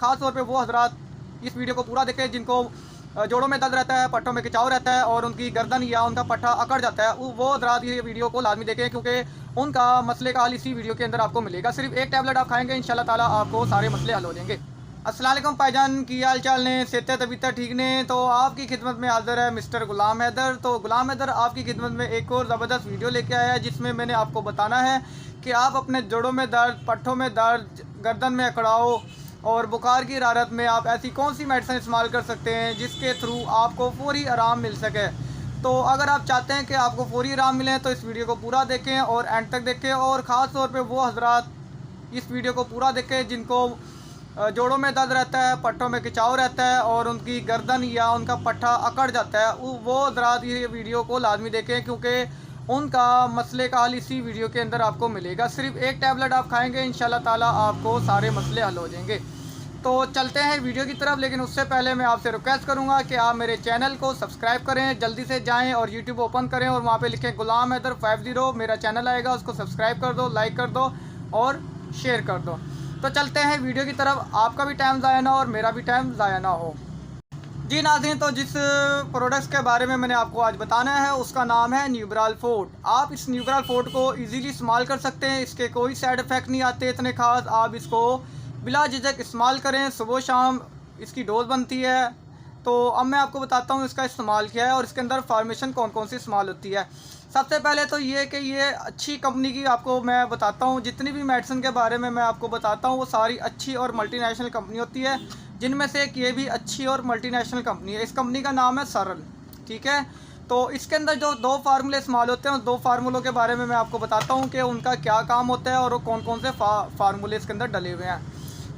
ख़ास तौर पे वो हजरात इस वीडियो को पूरा देखें जिनको जोड़ों में दर्द रहता है, पट्टों में खिंचाव रहता है और उनकी गर्दन या उनका पट्टा अकड़ जाता है, वो हजरात ये वीडियो को लाजमी देखें क्योंकि उनका मसले का हल इसी वीडियो के अंदर आपको मिलेगा। सिर्फ एक टैबलेट आप खाएंगे इंशाल्लाह ताला आपको सारे मसले हल हो जाएंगे। अस्सलाम वालेकुम भाईजान, की हाल चाल ने, सेहत तबीयत ठीक ने। तो आपकी खिदमत में हाजिर है मिस्टर गुलाम हैदर। तो गुलाम हैदर आपकी खिदमत में एक और ज़बरदस्त वीडियो लेके आया है जिसमें मैंने आपको बताना है कि आप अपने जोड़ों में दर्द, पट्ठों में दर्द, गर्दन में अकड़ाव और बुखार की हरारत में आप ऐसी कौन सी मेडिसिन इस्तेमाल कर सकते हैं जिसके थ्रू आपको फौरी आराम मिल सके। तो अगर आप चाहते हैं कि आपको फौरी आराम मिले तो इस वीडियो को पूरा देखें और एंड तक देखें, और ख़ास तौर पे वो हजरात इस वीडियो को पूरा देखें जिनको जोड़ों में दर्द रहता है, पट्टों में खिंचाव रहता है और उनकी गर्दन या उनका पट्टा अकड़ जाता है, वो हजरात ये वीडियो को लाजमी देखें क्योंकि उनका मसले का हल इसी वीडियो के अंदर आपको मिलेगा। सिर्फ एक टैबलेट आप खाएंगे इंशाल्लाह ताला आपको सारे मसले हल हो जाएंगे। तो चलते हैं वीडियो की तरफ, लेकिन उससे पहले मैं आपसे रिक्वेस्ट करूंगा कि आप मेरे चैनल को सब्सक्राइब करें, जल्दी से जाएं और यूट्यूब ओपन करें और वहां पे लिखें गुलाम हैदर 50, मेरा चैनल आएगा, उसको सब्सक्राइब कर दो, लाइक कर दो और शेयर कर दो। तो चलते हैं वीडियो की तरफ, आपका भी टाइम ज़ाया ना हो और मेरा भी टाइम ज़ाया ना हो। जी नाज़रीन, तो जिस प्रोडक्ट्स के बारे में मैंने आपको आज बताना है उसका नाम है न्यूब्राल फोर्ट। आप इस न्यूब्राल फोर्ट को इजीली इस्तेमाल कर सकते हैं, इसके कोई साइड इफ़ेक्ट नहीं आते इतने ख़ास। आप इसको बिला झिझक इस्तेमाल करें, सुबह शाम इसकी डोज बनती है। तो अब मैं आपको बताता हूँ इसका इस्तेमाल क्या है और इसके अंदर फार्मेशन कौन कौन सी इस्तेमाल होती है। सबसे पहले तो ये कि ये अच्छी कंपनी की आपको मैं बताता हूँ, जितनी भी मेडिसिन के बारे में मैं आपको बताता हूँ वो सारी अच्छी और मल्टीनेशनल कंपनी होती है, जिनमें से एक ये भी अच्छी और मल्टीनेशनल कंपनी है। इस कंपनी का नाम है सरल, ठीक है। तो इसके अंदर जो दो फार्मूले इस्तेमाल होते हैं उस दो फार्मूलों के बारे में मैं आपको बताता हूँ कि उनका क्या काम होता है और वो कौन कौन से फार्मूले इसके अंदर डले हुए हैं।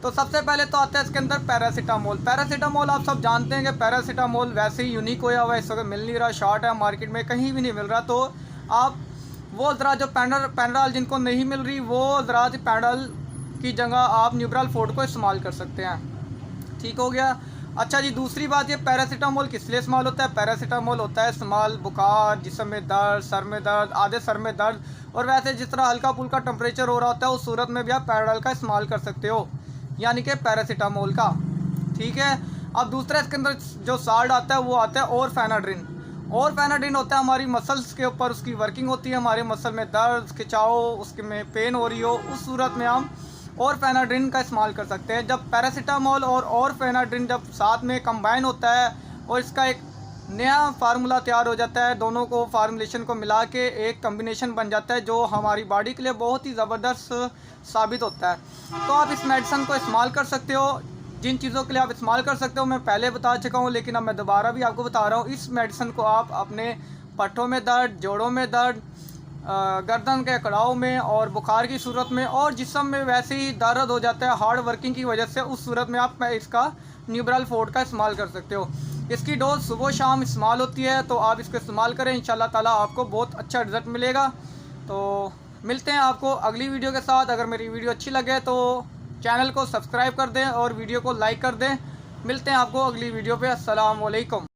तो सबसे पहले तो आता है इसके अंदर पैरासीटामोल। पैरासीटामोल आप सब जानते हैं कि पैरासीटामोल वैसे ही यूनिक होया हुआ है, इस वक्त मिल नहीं रहा, शॉर्ट है मार्केट में, कहीं भी नहीं मिल रहा। तो आप वो ज़रा जो पैनडॉल जिनको नहीं मिल रही वो ज़रा पैनडॉल की जगह आप न्यूब्राल फोर्ट को इस्तेमाल कर सकते हैं, ठीक हो गया। अच्छा जी, दूसरी बात ये पैरासीटामोल किस लिए इस्तेमाल होता है। पैरासीटामोल होता है इस्तेमाल बुखार, जिस्म में दर्द, सर में दर्द, आधे सर में दर्द और वैसे जिस तरह हल्का फुल्का टेम्परेचर हो रहा होता है उस सूरत में भी आप पैनडॉल का इस्तेमाल कर सकते हो, यानी कि पैरासीटामोल का, ठीक है। अब दूसरा इसके अंदर जो साल्ट आता है वो आता है ऑरफेनाड्रिन। ऑरफेनाड्रिन होता है हमारी मसल्स के ऊपर, उसकी वर्किंग होती है, हमारे मसल में दर्द, खिंचाव, उसके में पेन हो रही हो, उस सूरत में हम ऑरफेनाड्रिन का इस्तेमाल कर सकते हैं। जब पैरासीटामोल और ऑरफेनाड्रिन जब साथ में कंबाइन होता है और इसका एक नया फार्मूला तैयार हो जाता है, दोनों को फार्मूलेशन को मिला के एक कम्बिनेशन बन जाता है जो हमारी बॉडी के लिए बहुत ही ज़बरदस्त साबित होता है। तो आप इस मेडिसिन को इस्तेमाल कर सकते हो। जिन चीज़ों के लिए आप इस्तेमाल कर सकते हो मैं पहले बता चुका हूँ, लेकिन अब मैं दोबारा भी आपको बता रहा हूँ। इस मेडिसिन को आप अपने पट्ठों में दर्द, जोड़ों में दर्द, गर्दन के अकड़ाव में और बुखार की सूरत में और जिस्म में वैसे ही दर्द हो जाता है हार्ड वर्किंग की वजह से, उस सूरत में आप इसका न्यूब्राल फोर्ट का इस्तेमाल कर सकते हो। इसकी डोज सुबह शाम इस्तेमाल होती है, तो आप इसको इस्तेमाल करें, इंशाल्लाह ताला आपको बहुत अच्छा रिज़ल्ट मिलेगा। तो मिलते हैं आपको अगली वीडियो के साथ। अगर मेरी वीडियो अच्छी लगे तो चैनल को सब्सक्राइब कर दें और वीडियो को लाइक कर दें। मिलते हैं आपको अगली वीडियो पे। अस्सलाम वालेकुम।